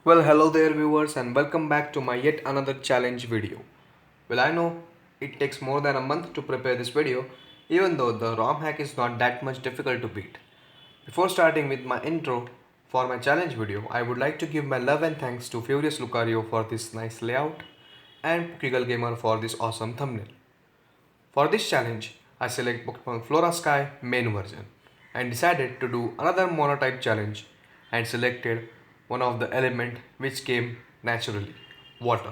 Well, hello there viewers and welcome back to my yet another challenge video. Well, I know it takes more than a month to prepare this video, even though the ROM hack is not that much difficult to beat. Before starting with my intro for my challenge video, I would like to give my love and thanks to Furious Lucario for this nice layout and Pokegirl Gamer for this awesome thumbnail. For this challenge, I select Pokemon Flora Sky main version and decided to do another monotype challenge and selected one of the element which came naturally, water.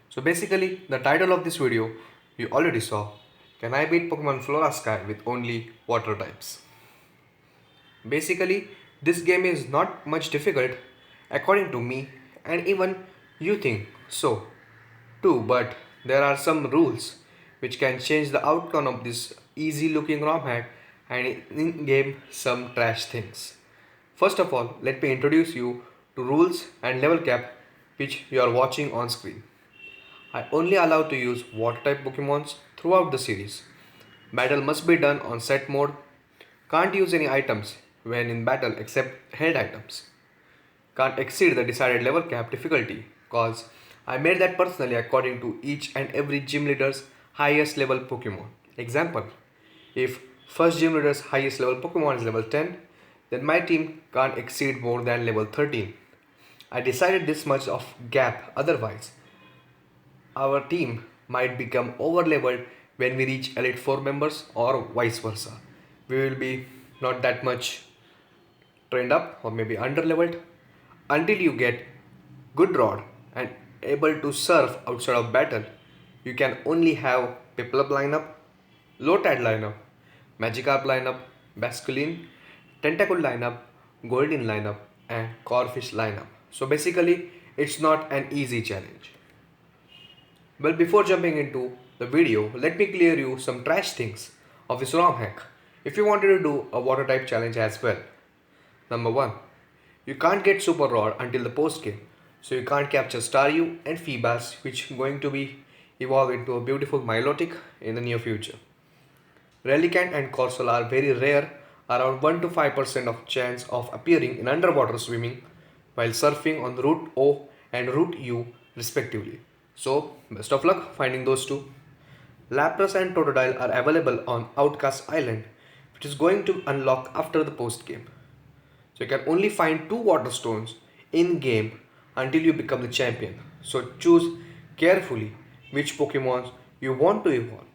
So basically the title of this video you already saw, can I beat Pokemon Flora Sky with only water types? Basically this game is not much difficult according to me and even you think so too, but there are some rules which can change the outcome of this easy looking ROM hack and in game some trash things. First of all, let me introduce you to rules and level cap which you are watching on screen. I only allow to use water type Pokemons throughout the series. Battle must be done on set mode. Can't use any items when in battle except held items. Can't exceed the decided level cap difficulty cause I made that personally according to each and every gym leader's highest level Pokemon. Example, if first gym leader's highest level Pokemon is level 10, then my team can't exceed more than level 13. I decided this much of gap, otherwise our team might become over leveled when we reach Elite 4 members or vice versa. We will be not that much trained up or maybe under leveled until you get good rod and able to surf outside of battle. You can only have Piplup lineup, Lotad lineup, Magikarp lineup, Basculin, Tentacle lineup, Golden lineup and Corfish lineup. So basically it's not an easy challenge. Well, before jumping into the video, let me clear you some trash things of this ROM hack if you wanted to do a water type challenge as well. Number 1. You can't get Super Rod until the post game, so you can't capture Staryu and Feebas, which going to be evolved into a beautiful Milotic in the near future. Relicanth and Corsola are very rare, around 1 to 5% of chance of appearing in underwater swimming while surfing on Route O and Route U respectively. So, best of luck finding those two. Lapras and Totodile are available on Outcast Island, which is going to unlock after the post game. So you can only find 2 water stones in game until you become the champion. So choose carefully which Pokemons you want to evolve.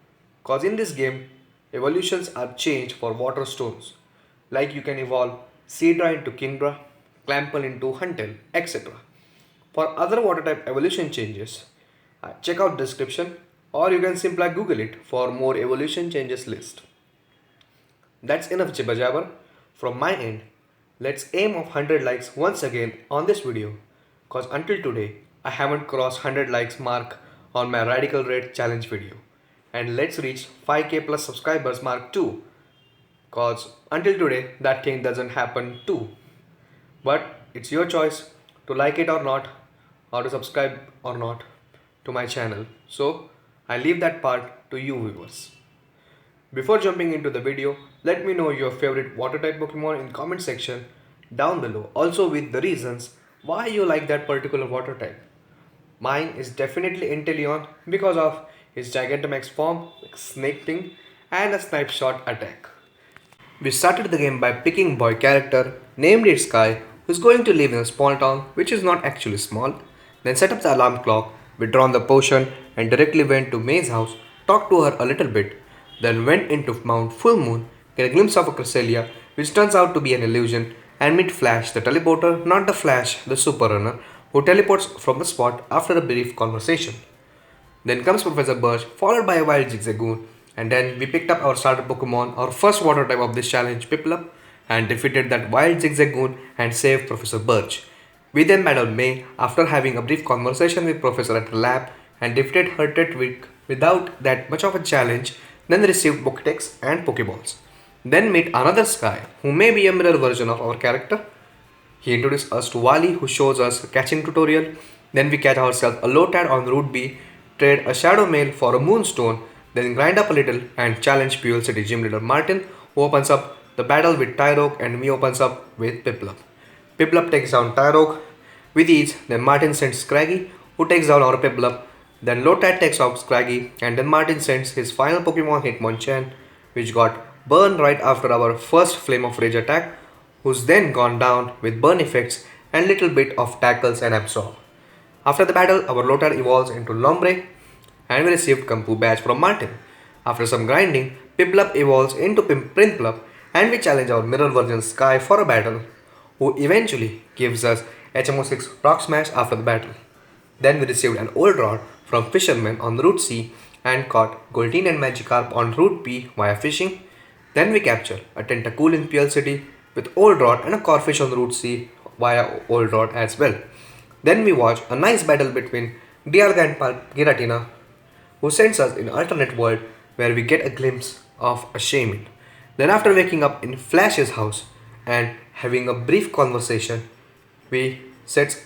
Cause in this game, evolutions are changed for water stones. Like you can evolve Seadra into Kingdra, Clample into Huntel, etc. For other water type evolution changes, check out description or you can simply Google it for more evolution changes list. That's enough jibber jabber from my end. Let's aim of 100 likes once again on this video cause until today I haven't crossed 100 likes mark on my Radical Red challenge video. And let's reach 5k plus subscribers mark too cause until today that thing doesn't happen too. But it's your choice to like it or to subscribe or not to my channel. So I leave that part to you viewers. Before jumping into the video, let me know your favorite water type Pokemon in comment section down below. Also with the reasons why you like that particular water type. Mine is definitely Empoleon because of his Gigantamax form, snake thing and a snipe shot attack. We started the game by picking boy character named it Sky who is going to live in a small town which is not actually small. Then set up the alarm clock, withdrawn the potion and directly went to May's house, talked to her a little bit, then went into Mount Full Moon, get a glimpse of a Cresselia which turns out to be an illusion and meet Flash the teleporter, not the Flash, the super runner, who teleports from the spot after a brief conversation. Then comes Professor Birch, followed by a wild Zigzagoon, and then we picked up our starter Pokemon, our first water type of this challenge, Piplup, and defeated that wild Zigzagoon and saved Professor Birch. We then battled May after having a brief conversation with Professor at the lab and defeated her Tetwick without that much of a challenge, then received Pokédex and Pokeballs. Then meet another Sky, who may be a mirror version of our character. He introduced us to Wally, who shows us a catching tutorial. Then we catch ourselves a Lotad on Route B, trade a Shadow Mail for a Moonstone, then grind up a little and challenge Puel City Gym Leader Martin, who opens up the battle with Tyrogue and me opens up with Piplup. Piplup takes down Tyrogue, With each, then Martin sends Scraggy, who takes down our Piplup. Then Lotad takes out Scraggy, and then Martin sends his final Pokemon Hitmonchan, which got burned right after our first Flame of Rage attack, who's then gone down with burn effects and little bit of tackles and absorb. After the battle, our Lotad evolves into Lombre, and we received Kampu badge from Martin. After some grinding, Piplup evolves into Prinplup, and we challenge our mirror version Sky for a battle, who eventually gives us HMO6 Rock Smash after the battle. Then we received an old rod from Fisherman on Route C and caught Goldeen and Magikarp on Route P via fishing. Then we captured a Tentacool in Pearl City with old rod and a Corfish on Route C via old rod as well. Then we watch a nice battle between Dialga and Giratina, who sends us in alternate world where we get a glimpse of a shaman. Then after waking up in Flash's house and having a brief conversation, we set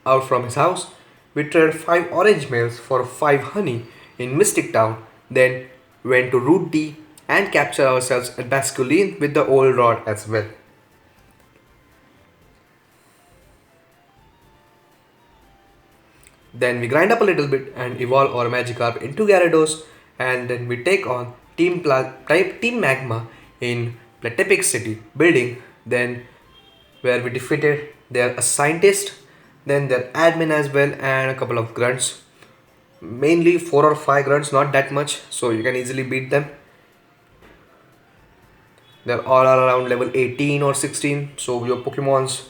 out from his house. We traded 5 orange mails for 5 honey in Mystic Town, then went to Route D and captured ourselves a Basculine with the old rod as well. Then we grind up a little bit and evolve our Magikarp into Gyarados, and then we take on Team Magma in Platepic City building, then where we defeated their scientist, then their admin as well, and a couple of grunts. Mainly 4 or 5 grunts, not that much, so you can easily beat them. They're all around level 18 or 16, so if your Pokemons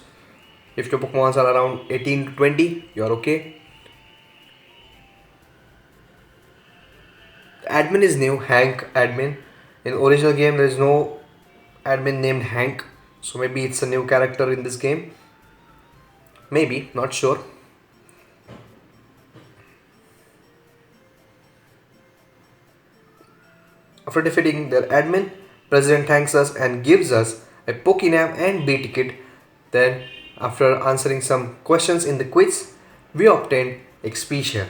are around 18 to 20, you're okay. The admin is new, Hank admin. In original game there is no admin named Hank, so maybe it's a new character in this game. Maybe, not sure. After defeating their admin, President thanks us and gives us a Pokénam and B ticket. Then, after answering some questions in the quiz, we obtained XP share,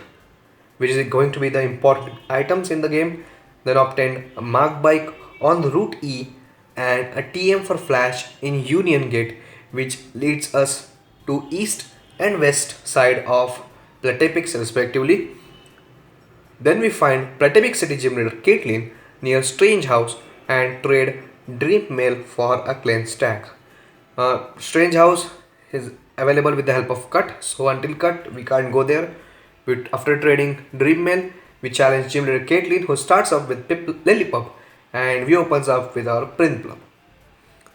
which is going to be the important items in the game. Then obtained a Mark Bike on the Route E and a TM for Flash in Union Gate, which leads us to east and west side of Platepic respectively. Then we find Platepic City Gym Leader Caitlin near Strange House and trade Dream Mail for a cleanse stack. Strange House is available with the help of Cut, so until Cut we can't go there. But after trading Dream Mail, we challenge Gym Leader Caitlin, who starts off with Lillipup, and we opens up with our Prinplup.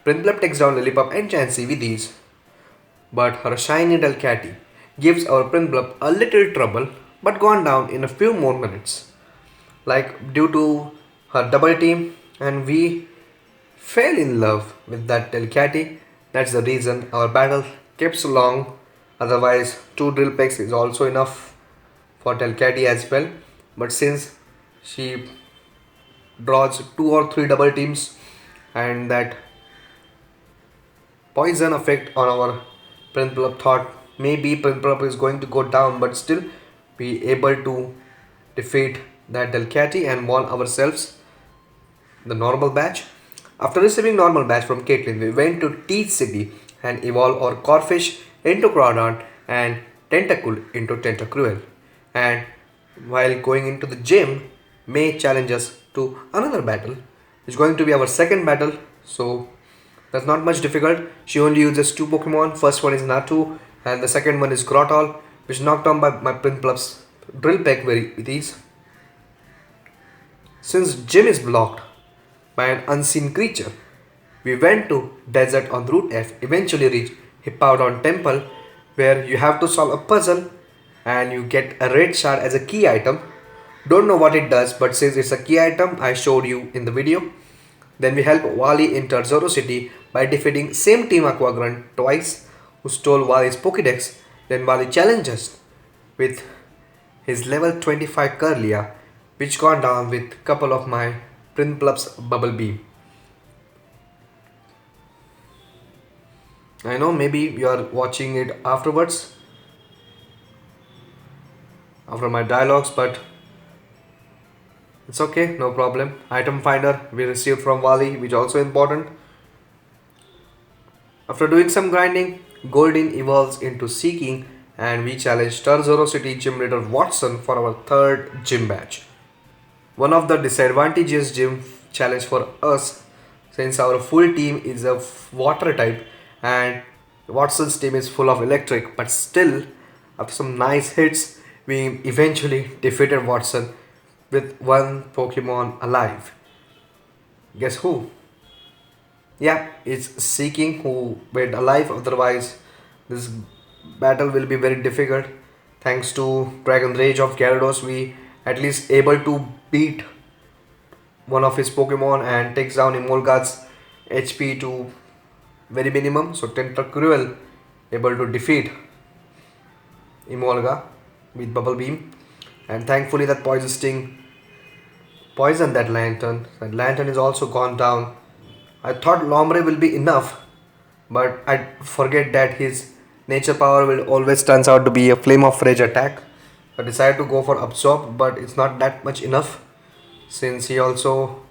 Prinplup takes down Lillipup and Chansey with ease, but her shiny Delcatty gives our Prinplup a little trouble, but gone down in a few more minutes, like due to her double team, and we fell in love with that Delcatty. That's the reason our battle kept so long. Otherwise 2 drill pecks is also enough for Delcatty as well, but since she draws 2 or 3 double teams and that poison effect on our Prinplup, thought maybe Prinplup is going to go down, but still we able to defeat that Delcatty and won ourselves the normal badge. After receiving normal badge from Caitlin, we went to Teach City and evolved our Corfish into Crawdon and Tentacool into Tentacruel. And while going into the gym, May challenges to another battle. It's going to be our second battle, so that's not much difficult. She only uses 2 Pokemon. First one is Natu and the second one is Grotol, which knocked down by my Prinplup's drill peck with ease. Since gym is blocked by an unseen creature, we went to desert on Route F, eventually reached Hippowdon Temple, where you have to solve a puzzle and you get a red shard as a key item. Don't know what it does, but since it's a key item, I showed you in the video. Then we help Wally enter Zoro City by defeating same Team Aquagrunt twice, who stole Wally's Pokédex. Then Wally challenges with his level 25 Curlia, which gone down with couple of my Prinplup's Bubble Beam. I know maybe you are watching it afterwards, after my dialogues, but it's okay, no problem. Item finder we received from Wally, which is also important. After doing some grinding, Golden evolves into Seeking, and we challenge Zoro City gym leader Watson for our third gym badge. One of the disadvantages gym challenge for us, since our full team is a water type and Watson's team is full of electric, but still after some nice hits we eventually defeated Watson with one Pokemon alive. Guess who? Yeah, it's Seeking who went alive, otherwise this battle will be very difficult. Thanks to Dragon Rage of Gyarados, we at least able to beat one of his Pokemon and takes down Emolga's HP to very minimum. So Tentacruel able to defeat Emolga with Bubble Beam, and thankfully that Poison Sting poisoned that Lantern. That Lantern is also gone down. I thought Lombre will be enough, but I forget that his nature power will always turns out to be a Flame of Rage attack. I decided to go for Absorb, but it's not that much enough since he also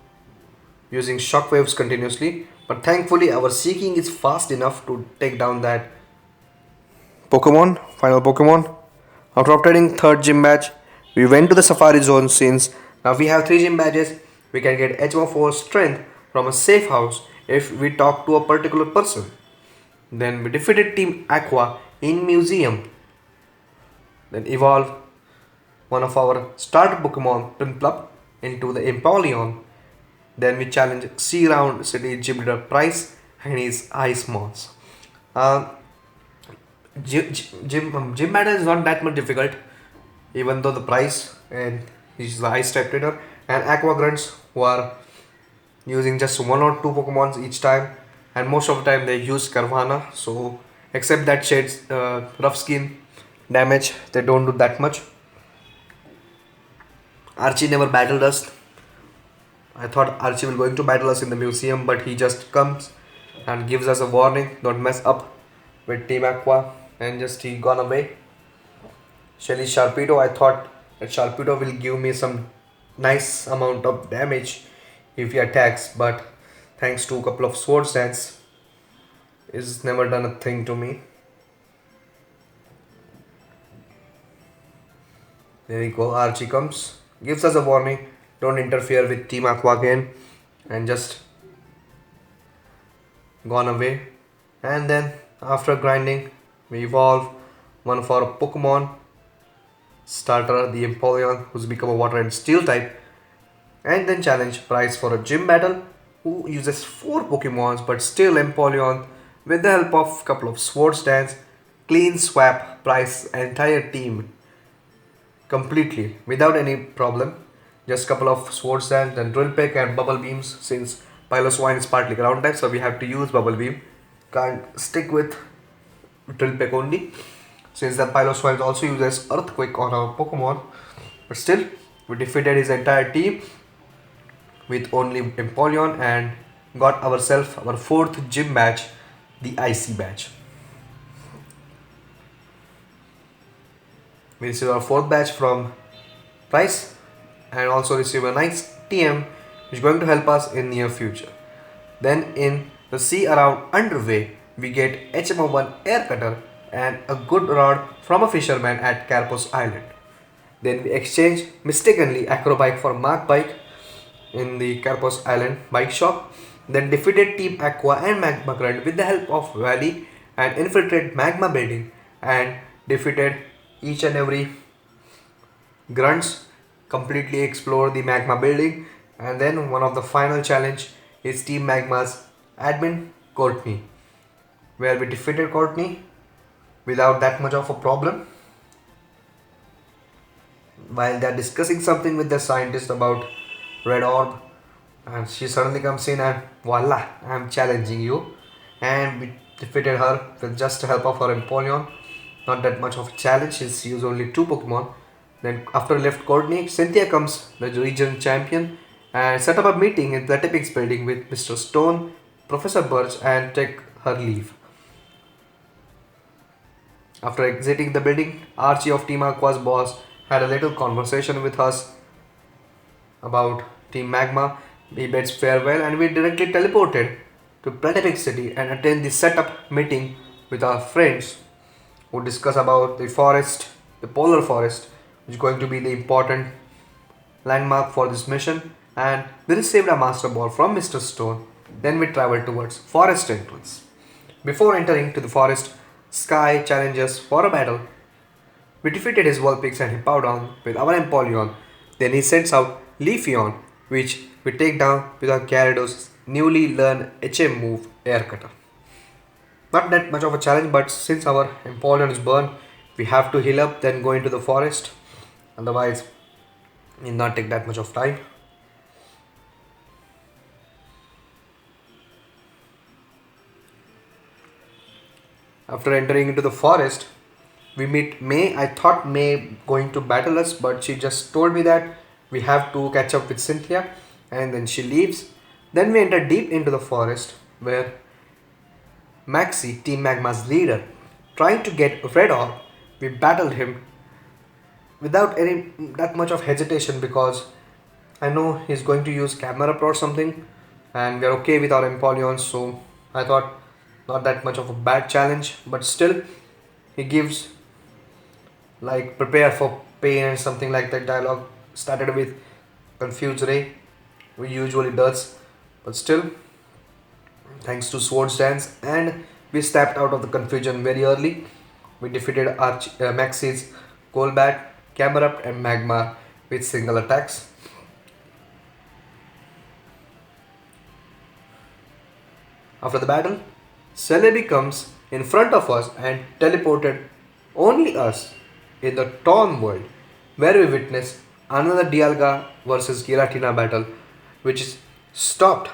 using shockwaves continuously. But thankfully our Seeking is fast enough to take down that Pokemon, final Pokemon. After obtaining third gym badge, we went to the Safari Zone since now we have 3 gym badges. We can get HM4 strength from a safe house if we talk to a particular person. Then we defeated Team Aqua in Museum. Then evolve one of our starter Pokemon, Prinplup, into the Empoleon. Then we challenge Sea Round City Gym Leader Price and his Ice Mons. Uh, gym battle is not that much difficult, even though the Price and he's the Ice type trainer, and Aqua Grunts who are using just 1 or 2 Pokemons each time, and most of the time they use Carvana. So except that shades rough skin damage, they don't do that much. Archie never battled us. I thought Archie will going to battle us in the museum, but he just comes and gives us a warning, don't mess up with Team Aqua, and just he gone away. Shelly Sharpedo, I thought that Sharpedo will give me some nice amount of damage if he attacks, but thanks to a couple of Swords Dance, it's never done a thing to me. There we go, Archie comes, gives us a warning, don't interfere with Team Aqua again, and just gone away. And then after grinding, we evolve one of our Pokemon starter, the Empoleon, who's become a water and steel type, and then challenge Price for a gym battle, who uses 4 Pokemons, but still Empoleon, with the help of couple of Swords Dance, clean swap Price's entire team completely without any problem. Just couple of Swords Dance, then Drill Peck and Bubble Beams, since Piloswine is partly ground type, so we have to use Bubble Beam. Can't stick with Drill Peck only, since the Piloswine also uses Earthquake on our Pokemon. But still, we defeated his entire team with only Empoleon and got ourselves our 4th gym badge, the Icy badge. We receive our 4th badge from Price and also receive a nice TM which is going to help us in near future. Then in the sea around underway, we get HM1 air cutter and a good rod from a fisherman at Carpos Island. Then we exchange mistakenly Acrobike for Mark Bike in the Carpos Island bike shop. Then defeated Team Aqua and Magma Grunt with the help of Valley and infiltrated Magma building and defeated each and every grunts, completely explore the Magma building. And then one of the final challenge is Team Magma's admin Courtney, where we defeated Courtney without that much of a problem. While they're discussing something with the scientist about Red Orb, and she suddenly comes in and voila, I'm challenging you. And we defeated her with just the help of her Empoleon. Not that much of a challenge, she's used only 2 Pokemon. Then after left Courtney, Cynthia comes, the region champion, and set up a meeting in the Tipix building with Mr. Stone, Professor Birch, and take her leave. After exiting the building, Archie of Team Aqua's boss had a little conversation with us about Team Magma. We bids farewell and we directly teleported to Platinum City and attend the setup meeting with our friends who discuss about the forest, the polar forest, which is going to be the important landmark for this mission, and we received a master ball from Mr. Stone. Then we traveled towards forest entrance. Before entering to the forest, Sky challenges for a battle. We defeated his Vulpix and Hippowdon with our Empoleon. Then he sends out Leafeon, which we take down with our Gyarados' newly learned HM move, Air Cutter. Not that much of a challenge, but since our Empoleon is burned, we have to heal up, then go into the forest. Otherwise, it will not take that much of time. After entering into the forest, we meet May. I thought May going to battle us, but she just told me that we have to catch up with Cynthia, and then she leaves. Then we enter deep into the forest where Maxi, Team Magma's leader, trying to get Red Orb. We battled him without any that much of hesitation because I know he's going to use camera up or something, and we're okay with our Empoleon, so I thought not that much of a bad challenge, but still he gives like prepare for pain and something like that dialogue started with confused Ray, we usually does, but still thanks to Swords Dance and we stepped out of the confusion very early. We defeated Maxi's Golbat, Camerupt and Magma with single attacks. After the battle, Celebi comes in front of us and teleported only us in the Torn world, where we witness another Dialga versus Giratina battle, which is stopped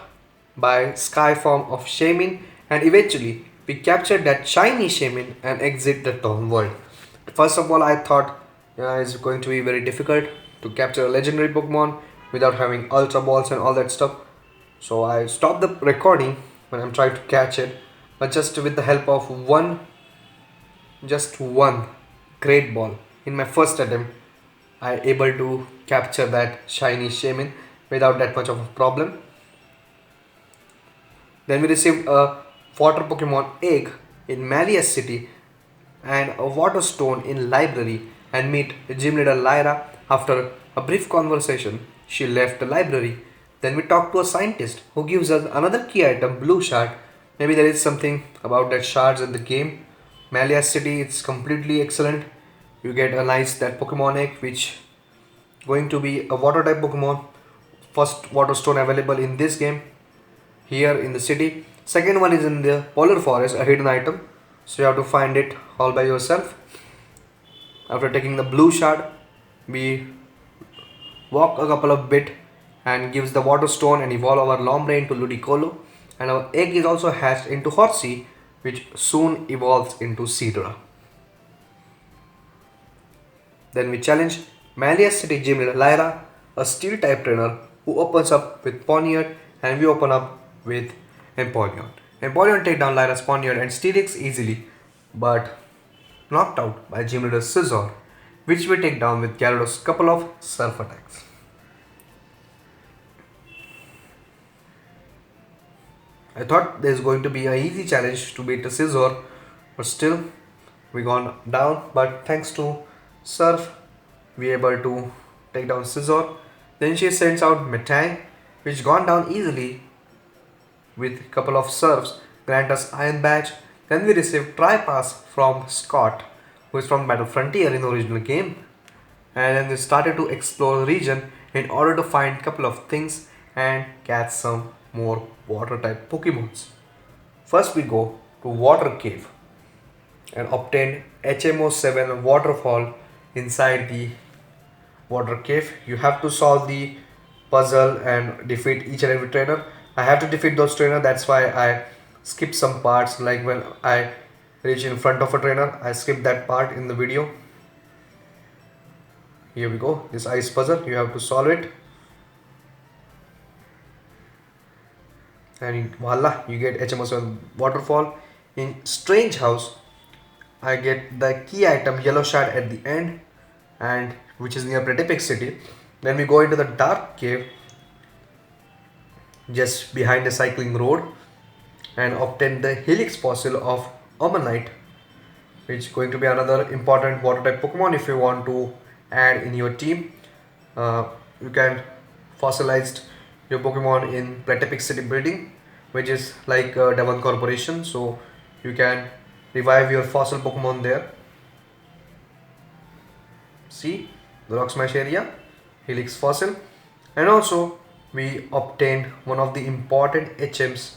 by Sky form of Shaymin, and eventually we captured that shiny Shaymin and exit the Torn world. First of all, I thought it's going to be very difficult to capture a legendary Pokemon without having Ultra Balls and all that stuff. So I stopped the recording when I'm trying to catch it, but just with the help of just one Great Ball in my first attempt, I able to capture that shiny Shaymin without that much of a problem. Then we received a water Pokemon egg in Malias City and a water stone in library and meet gym leader Lyra. After a brief conversation, she left the library. Then we talk to a scientist who gives us another key item, blue shard. Maybe there is something about that shards in the game. Malias City, it's completely excellent. You get a nice that Pokemon egg, which going to be a water type Pokemon. First water stone available in this game here in the city. Second one is in the polar forest, a hidden item, so you have to find it all by yourself. After taking the blue shard, we walk a couple of bit and gives the water stone and evolve our Lombre into Ludicolo, and our egg is also hatched into Horsey, which soon evolves into Seadra. Then we challenge Malias City Gym leader Lyra, a steel type trainer who opens up with Poniard, and we open up with Empoleon. Empoleon take down Lyra's Poniard and Steelix easily, but knocked out by Gym leader Scizor, which we take down with Gyarados' couple of surf attacks. I thought there's going to be an easy challenge to beat the Scizor, but still we gone down, but thanks to Surf we able to take down Scizor. Then she sends out Metang, which gone down easily with couple of Surfs, grant us Iron Badge. Then we receive Tri-Pass from Scott, who is from Battle Frontier in the original game, and then we started to explore the region in order to find couple of things and catch some more water type Pokemons. First we go to Water Cave and obtain HMO7 waterfall inside the Water Cave. You have to solve the puzzle and defeat each and every trainer. I have to defeat those trainers, that's why I skip some parts, like when I reach in front of a trainer, I skip that part in the video. Here we go, this ice puzzle, you have to solve it. And voila, you get HMO7 waterfall. In Strange House, I get the key item Yellow Shard at the end, and which is near Pretty City. Then we go into the Dark Cave just behind the cycling road and obtain the Helix fossil of Omanyte, which is going to be another important water type Pokemon if you want to add in your team. You can fossilize your Pokemon in Platypix City building, which is like Devon Corporation. So you can revive your fossil Pokemon there. See the rock smash area, Helix fossil, and also we obtained one of the important HMs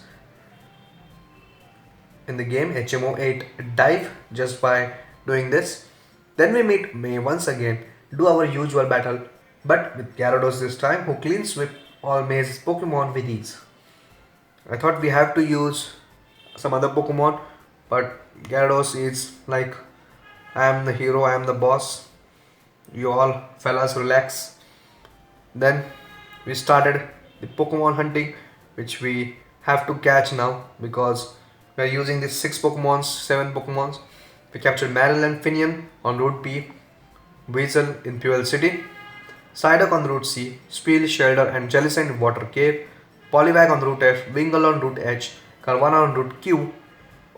in the game, HMO8 dive, just by doing this. Then we meet May once again, do our usual battle, but with Gyarados this time, who clean sweep all May's Pokemon with ease. I thought we have to use some other Pokemon, but Gyarados is like, I am the hero, I am the boss. You all fellas relax. Then we started the Pokemon hunting, which we have to catch now because we are using these 6 Pokemons, 7 Pokemons. We captured Marill and Finian on Route B, Weasel in Fuel City, Psyduck on Route C, Speel, Shelder and Jellicent in Water Cave, Poliwag on Route F, Wingull on Route H, Carvana on Route Q,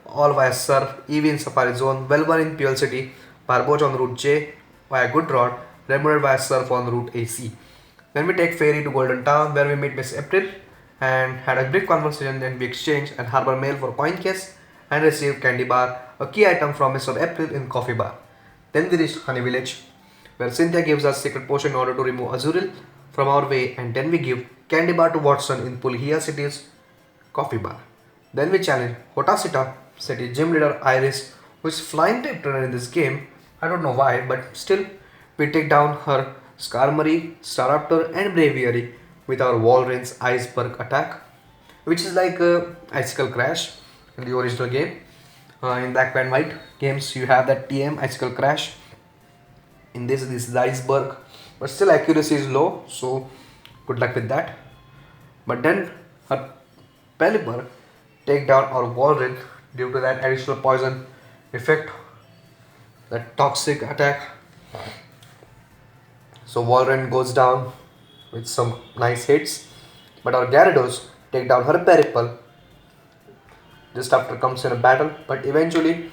all via Surf, Eevee in Safari Zone, Velvar in Fuel City, Barboach on Route J via Goodrod, Remoraid via Surf on Route AC. Then we take ferry to Golden Town where we meet Miss April and had a brief conversation. Then we exchange and harbor mail for coin case and receive candy bar, a key item from Mr. April in coffee bar. Then we reached Honey Village where Cynthia gives us secret potion in order to remove Azurill from our way, and then we give candy bar to Watson in Pulihia City's coffee bar. Then we challenge Hotasita City gym leader Iris, who is flying type trainer in this game. I don't know why, but still we take down her Skarmory, Staraptor and Braviary with our Walrein's Iceberg attack, which is like a Icicle Crash in the original game. In Black and White games you have that TM Icicle Crash. In this is the Iceberg, but still accuracy is low, so good luck with that. But then her Pelipper take down our Walrein due to that additional poison effect, that toxic attack. So Walrein goes down with some nice hits, but our Gyarados take down her Peripal just after comes in a battle, but eventually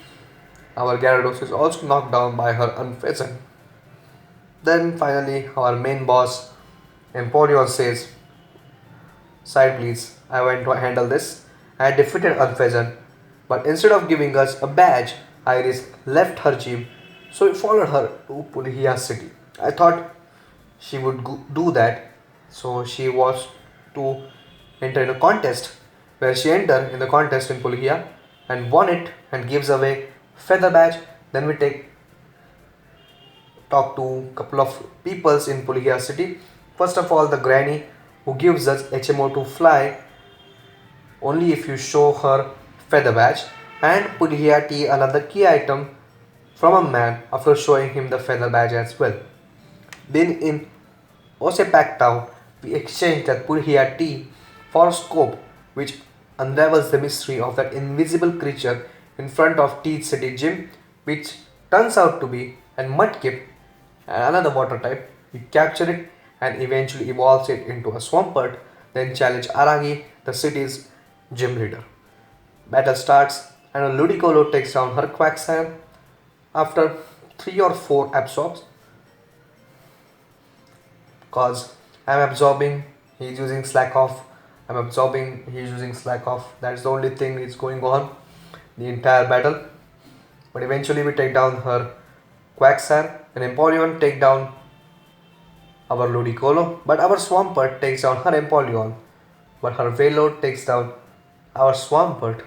our Gyarados is also knocked down by her Unfezant. Then finally our main boss Empoleon says, "Side please, I went to handle this. I defeated Unfezant, but instead of giving us a badge, Iris left her gym, so we followed her to Pulihia City. I thought she would do that, so she was to enter in a contest, where she entered in the contest in Pulihia and won it and gives away feather badge. Then we talk to a couple of peoples in Pulihia City. First of all, the granny, who gives us HMO to fly only if you show her feather badge, and Pulihia tea, another key item from a man after showing him the feather badge as well. Then in Osepak town, we exchange that Pulihia tea for scope, which unravels the mystery of that invisible creature in front of Teeth City Gym, which turns out to be a Mudkip and another water type. We capture it and eventually evolves it into a Swampert, then challenge Aragi, the city's gym leader. Battle starts and a Ludicolo takes down her Quagsire after 3 or 4 absorbs, cause I'm absorbing, he's using slack off, I'm absorbing, he's using slack off. That's the only thing that's going on the entire battle. But eventually we take down her Quagsire and Empoleon take down our Ludicolo, but our Swampert takes down her Empoleon, but her Veilord takes down our Swampert.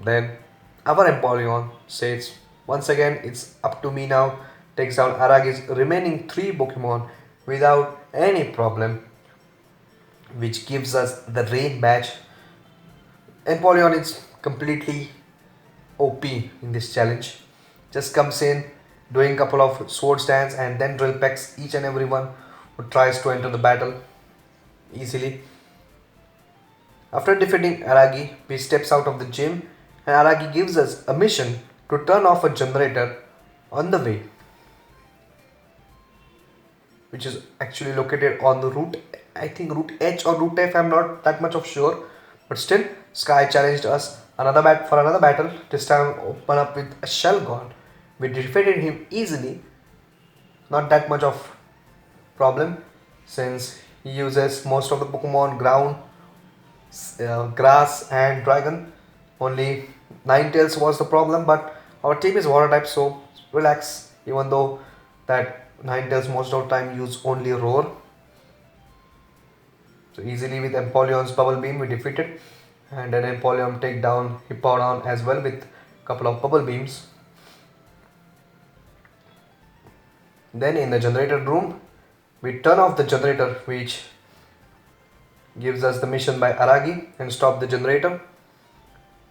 Then our Empoleon says, once again it's up to me now, takes down Aragi's remaining 3 Pokemon without any problem, which gives us the rain badge. Empoleon is completely OP in this challenge. Just comes in doing couple of sword stands and then drill pecks each and everyone who tries to enter the battle easily. After defeating Aragi, we steps out of the gym and Aragi gives us a mission to turn off a generator on the way, which is actually located on the route, I think route H or route F, I'm not that much of sure, but still Sky challenged us another battle. This time open up with a Shell God. We defeated him easily. Not that much of problem since he uses most of the Pokemon ground, grass and dragon. Only Ninetales was the problem, but our team is water type, so relax. Even though that Ninetales most of the time use only roar. So easily with Empoleon's bubble beam we defeated, and then Empoleon take down Hippowdon as well with couple of bubble beams. Then in the generator room we turn off the generator, which gives us the mission by Aragi, and stop the generator.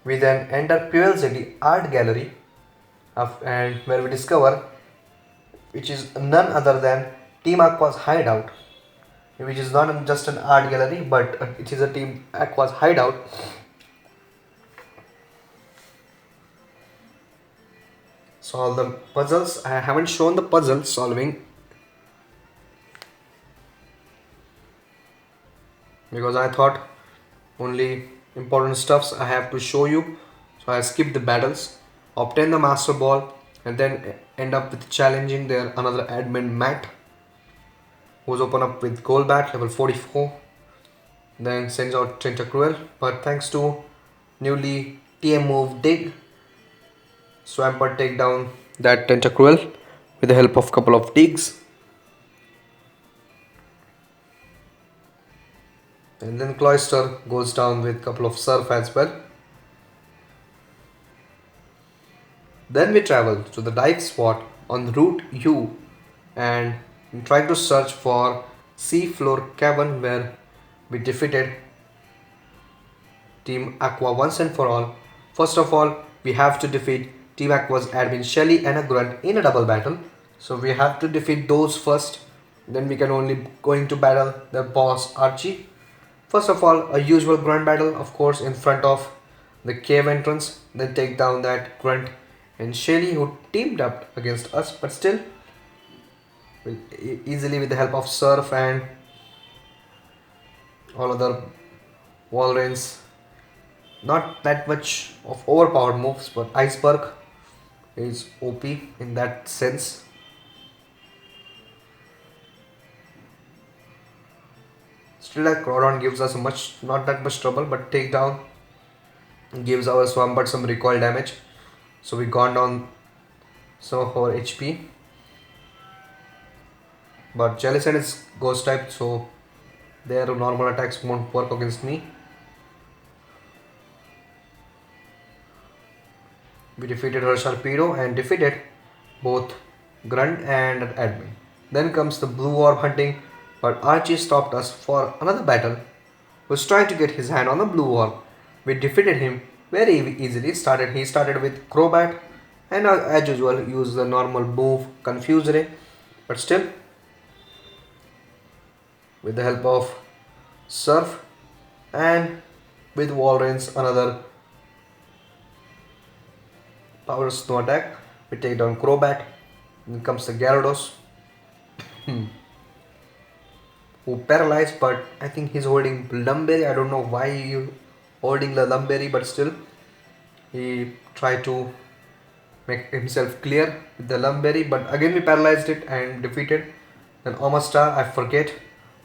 We then enter Fuel City Art Gallery and where we discover which is none other than Team Aqua's hideout, which is not just an art gallery but it is a Team Aqua's hideout. Solve the puzzles. I haven't shown the puzzle solving because I thought only important stuffs I have to show you, so I skipped the battles, obtain the master ball, and then end up with challenging their another admin Matt, who's open up with Golbat level 44, then sends out Tentacruel, but thanks to newly TM move Dig, Swampert take down that Tentacruel with the help of couple of digs. And then Cloyster goes down with couple of surf as well. Then we travel to the dive spot on Route U and try to search for sea floor cavern where we defeated Team Aqua once and for all. First of all, we have to defeat Team Aqua's admin Shelly and a Grunt in a double battle. So we have to defeat those first. Then we can only going to battle the boss Archie. First of all, a usual grunt battle, of course, in front of the cave entrance. Then take down that grunt and Shelly, who teamed up against us, but still will easily with the help of Surf and all other Walreins. Not that much of overpowered moves, but Iceberg is OP in that sense. Still, like Crawdon gives us not that much trouble, but takedown gives our Swampert some recoil damage. So we gone down some of our HP. But Jellicent is ghost type, so their normal attacks won't work against me. We defeated her Sharpedo and defeated both Grunt and Admin. Then comes the blue orb hunting, but Archie stopped us for another battle. He was trying to get his hand on the blue orb. We defeated him very easily. He started with Crobat and as usual used the normal move Confuse Ray, but still with the help of Surf and with Walreins another power snow attack, we take down Crobat. Then comes the Gyarados who paralyzed, but I think he's holding Lumberry. I don't know why he's holding the Lumberry, but still he tried to make himself clear with the Lumberry, but again we paralyzed it and defeated. Then Omastar, I forget,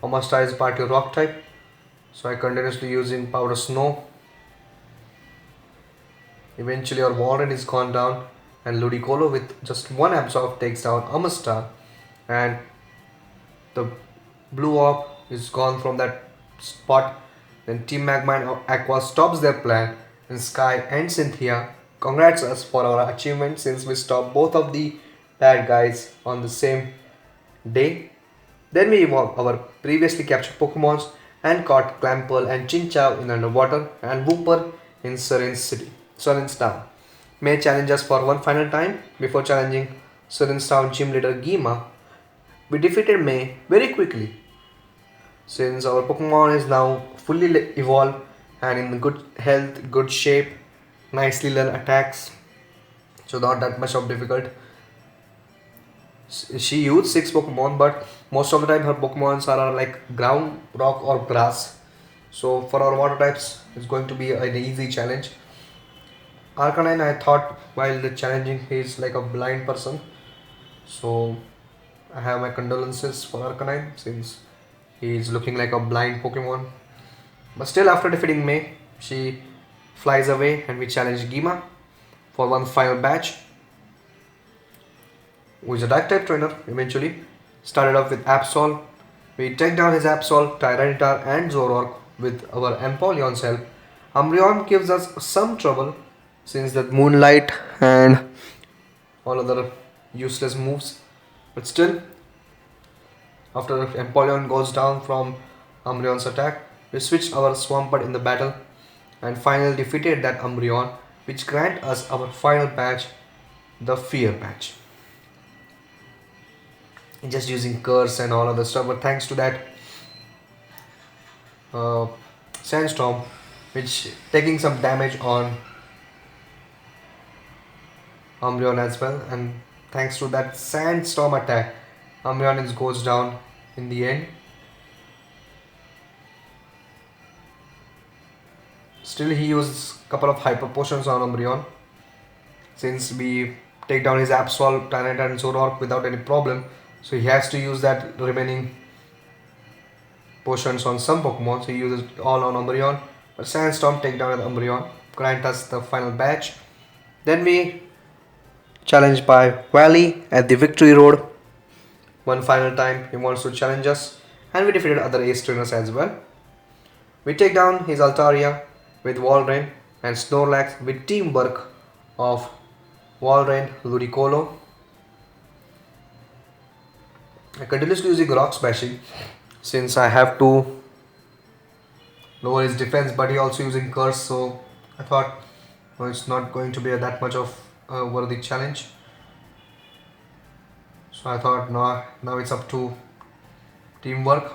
Omastar is partly rock type, so I continuously using powder snow. Eventually our Warren is gone down and Ludicolo with just one absorb takes down Omastar, and the blue orb is gone from that spot. Then Team Magma and Aqua stops their plan, and Sky and Cynthia congrats us for our achievement since we stopped both of the bad guys on the same day. Then we evolved our previously captured Pokemons and caught Clamperl and Chinchou in underwater and Wooper in Seren's Town. May challenge us for one final time before challenging Seren's Town gym leader Gima. We defeated May very quickly since our Pokemon is now fully evolved and in good health, good shape, nicely learned attacks, so not that much of difficult. She used 6 Pokemon, but most of the time her Pokemons are like ground, rock or grass. So for our water types, it's going to be an easy challenge. Arcanine, I thought while the challenging he is like a blind person, so I have my condolences for Arcanine since he is looking like a blind Pokemon. But still, after defeating May, she flies away and we challenge Gima for one final batch, who is a dark type trainer eventually. Started off with Absol. We take down his Absol, Tyranitar, and Zoroark with our Empoleon's help. Umbreon gives us some trouble since that Moonlight and all other useless moves. But still, after Empoleon goes down from Umbreon's attack, we switch our Swampert in the battle and finally defeated that Umbreon, which grant us our final patch, the Fear patch. Just using curse and all other stuff, but thanks to that uh, Sandstorm, which taking some damage on Umbreon as well, and thanks to that Sandstorm attack, Umbreon goes down in the end. Still, he uses a couple of hyper potions on Umbreon since we take down his Absol, Tyranitar, and Zoroark without any problem. So he has to use that remaining potions on some Pokemon. So he uses it all on Umbreon. But Sandstorm take down the Umbreon, grant us the final batch. Then we challenged by Valley at the Victory Road. One final time he wants to challenge us, and we defeated other ace trainers as well. We take down his Altaria with Walrein and Snorlax with teamwork of Walrein, Ludicolo. I continuously using Rock Smashing since I have to lower his defense, but he also using Curse, so I thought it's not going to be that much of a worthy challenge. So I thought now it's up to teamwork.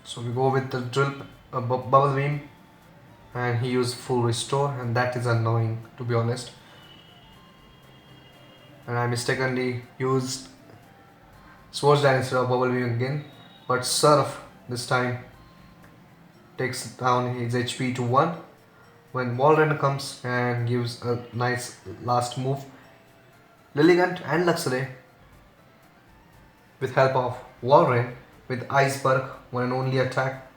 So we go with the drill, bubble beam, and he used full restore, and that is annoying to be honest. And I mistakenly used Swords Dance instead of bubble beam again, but Surf this time takes down his HP to 1 when Walrein comes and gives a nice last move. Lilligant and Luxray with help of Walrein with Iceberg, one and only attack,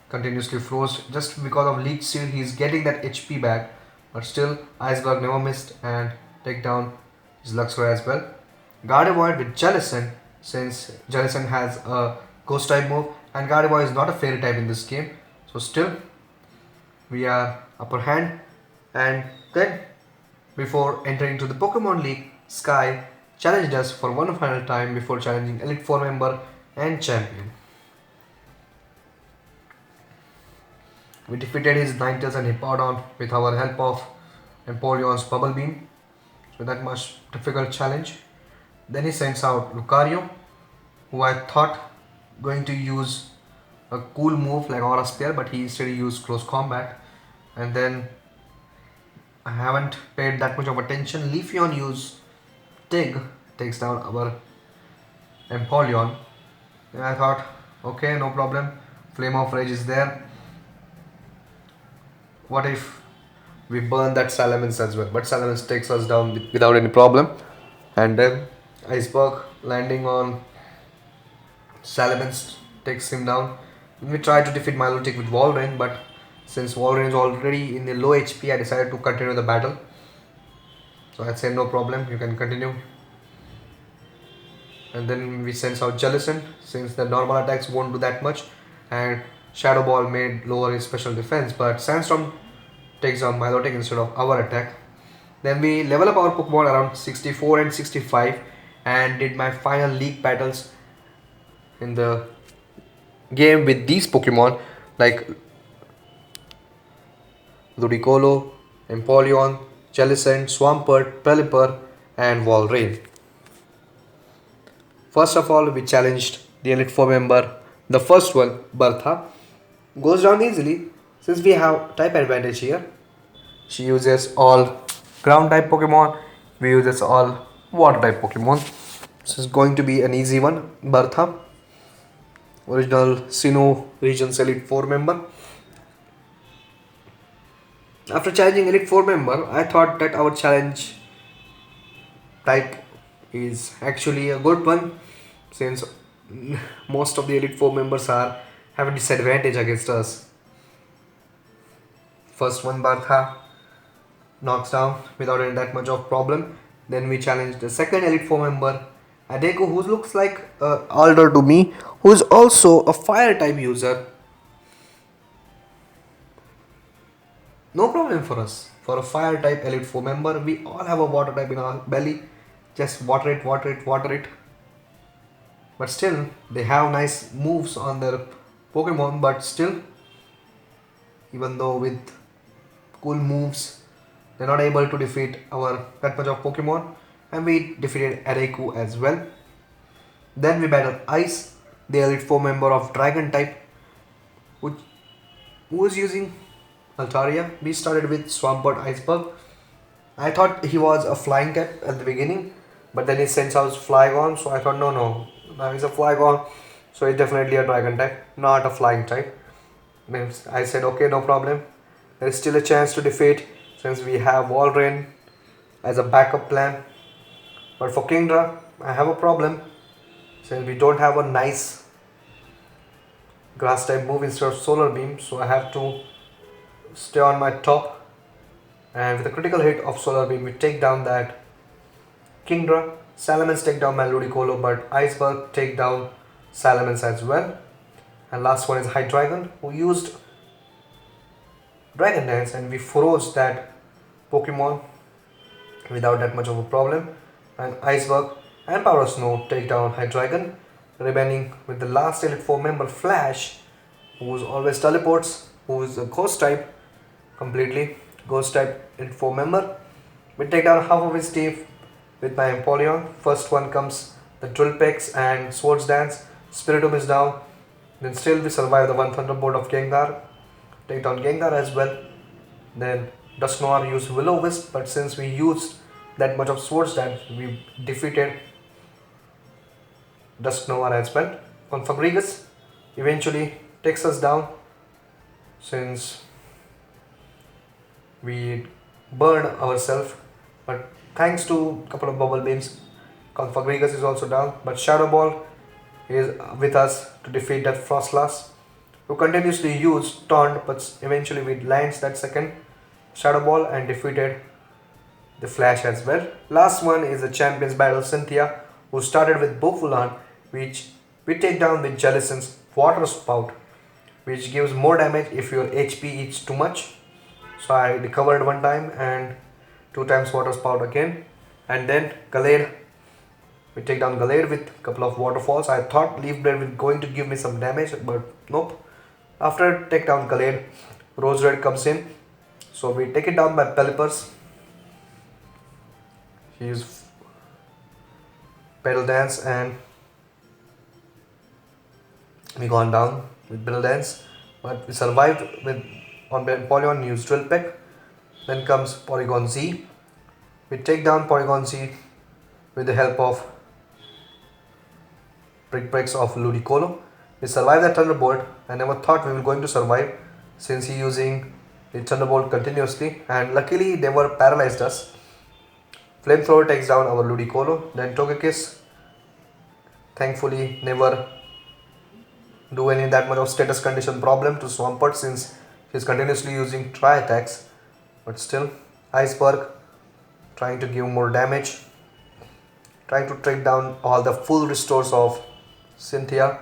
continuously froze. Just because of Leech Seed he is getting that HP back, but still Iceberg never missed and take down his Luxray as well. Gardevoir with Jellicent, since Jellicent has a ghost type move and Gardevoir is not a fairy type in this game, so still we are upper hand. And then before entering to the Pokemon League, Sky challenged us for one final time before challenging Elite 4 member and champion. We defeated his Ninetales and Hippowdon with our help of Empoleon's Bubble Beam, so that much difficult challenge. Then he sends out Lucario, who I thought going to use a cool move like Aura Spear, but he instead used Close Combat. And then I haven't paid that much of attention. Leafeon used Tig, takes down our Empoleon. And I thought, okay, no problem. Flame of Rage is there. What if we burn that Salamence as well? But Salamence takes us down without any problem. And then Iceberg landing on Salamence takes him down. We tried to defeat Milotic with Walrein, but since Walrein is already in the low HP, I decided to continue the battle. So I said no problem, you can continue. And then we sends out Jellicent, since the normal attacks won't do that much, and Shadow Ball made lower his special defense, but Sandstorm takes down Milotic instead of our attack. Then we level up our Pokemon around 64 and 65 and did my final league battles in the game with these Pokemon like Ludicolo, Empoleon, Jellicent, Swampert, Pelipper and Walrein. First of all, we challenged the Elite 4 member. The first one, Bertha, goes down easily since we have type advantage here. She uses all ground type Pokemon, we uses all water type Pokemon. This is going to be an easy one. Bertha, original Sinnoh Region's Elite 4 member. After challenging Elite 4 member, I thought that our challenge type is actually a good one, since most of the Elite 4 members are have a disadvantage against us. First one Bartha knocks down without any that much of problem. Then we challenge the second Elite 4 member, Adeko, who looks like older to me, who is also a fire type user. No problem for us. For a fire type Elite 4 member, we all have a water type in our belly. Just water it, water it, water it. But still, they have nice moves on their Pokemon, but still, even though with cool moves, they're not able to defeat our that much of Pokemon. And we defeated Areku as well. Then we battled Ice, the Elite 4 member of Dragon type, which who was using Altaria. We started with Swampert Iceberg. I thought he was a flying type at the beginning, but then he sends out Flygon, so I thought no, now he's a Flygon, so he's definitely a Dragon type, not a flying type. Means I said okay, no problem. There is still a chance to defeat since we have Walrein as a backup plan. But for Kingdra, I have a problem since we don't have a nice grass type move instead of Solar Beam, so I have to stay on my top. And with a critical hit of Solar Beam, we take down that Kingdra. Salamence take down my Ludicolo, but Iceberg take down Salamence as well. And last one is Hydreigon, who used Dragon Dance, and we froze that Pokemon without that much of a problem. And Iceberg and Power Snow take down Hydreigon, remaining with the last Elite 4 member Flash, who always teleports, who is a Ghost type, completely Ghost type Elite 4 member. We take down half of his team with my Empoleon. First one comes the Drill Pegs and Swords Dance. Spiritomb is down. Then still we survive the one Thunderbolt of Gengar. Take down Gengar as well. Then Dusknoir used Will-O-Wisp, but since we used that much of Swords Dance, we defeated Dusknoir as well. Confagrigus eventually takes us down since we burned ourselves, but thanks to a couple of bubble beams, Confagrigus is also down. But Shadow Ball is with us to defeat that Frostlass, who continuously used Taunt, but eventually we lands that second Shadow Ball and defeated the Flash as well. Last one is the Champions Battle Cynthia, who started with Bofulan, which we take down with Jellicent's Water Spout, which gives more damage if your HP is too much. So I recovered one time and two times Water Spout again. And then Gallade, we take down Gallade with a couple of waterfalls. I thought Leaf Blade was going to give me some damage, but nope. After take down Gallade, Rose Red comes in. So we take it down by Pelipper's. He used Petal Dance and we gone down with Petal Dance. But we survived with on Empoleon, used Drill Peck. Then comes Porygon Z. We take down Porygon Z with the help of Brick Breaks of Ludicolo. We survived that Thunderbolt. I never thought we were going to survive since he using the Thunderbolt continuously, and luckily they were paralyzed us. Flamethrower takes down our Ludicolo. Then Togekiss thankfully never do any that much of status condition problem to Swampert since he's continuously using Tri attacks. But still, Iceberg trying to give more damage, trying to take down all the full restores of Cynthia.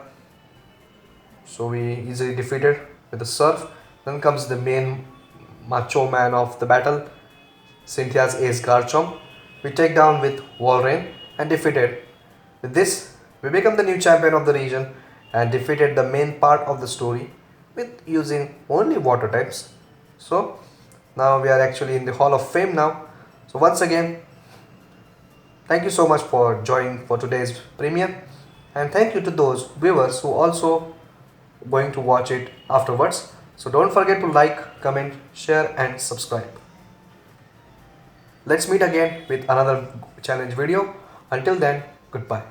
So we easily defeated with the Surf. Then comes the main macho man of the battle, Cynthia's Ace Garchomp. We take down with Walrein and defeated. With this, we become the new champion of the region and defeated the main part of the story with using only water types. So now we are actually in the Hall of Fame now. So once again, thank you so much for joining for today's premiere, and thank you to those viewers who also going to watch it afterwards. So don't forget to like, comment, share and subscribe. Let's meet again with another challenge video. Until then, goodbye.